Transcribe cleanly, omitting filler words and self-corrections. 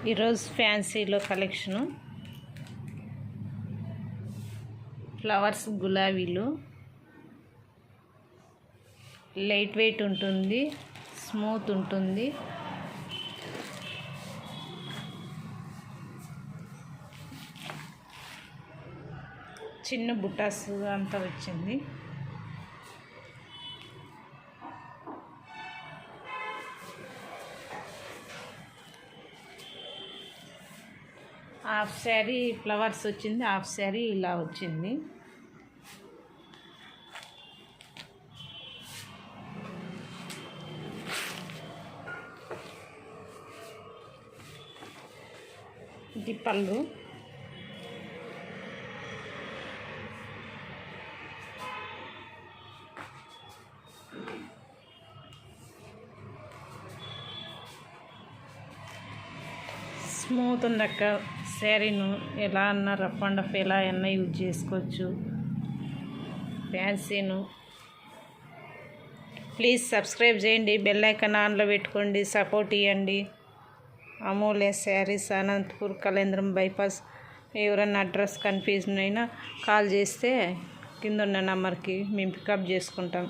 ఈరోజు ఫ్యాన్సీలో collection flowers గులాబీలు light weight ఉంటుంది, స్మూత్ ఉంటుంది. చిన్న బుట్టాస్ అంతా వచ్చింది. హాఫ్ శారీ ఫ్లవర్స్ వచ్చింది, హాఫ్ శారీ ఇలా వచ్చింది. ఇది పళ్ళు. స్మూత్ ఉందక్క శారీను. ఎలా అన్నా రఫ్ అండ్ రఫ్ ఎలా అన్నా యూజ్ చేసుకోవచ్చు. ఫ్యాన్సీను. ప్లీజ్ సబ్స్క్రైబ్ చేయండి, బెల్ ఐకాన్ ఆన్లో పెట్టుకోండి, సపోర్ట్ ఇవ్వండి. అమూల్య శారీస్, అనంతపూర్ కళేంద్రం బైపాస్. ఎవరన్నా అడ్రస్ కన్ఫ్యూజన్ అయినా కాల్ చేస్తే కింద ఉన్న నెంబర్కి మేము పికప్ చేసుకుంటాం.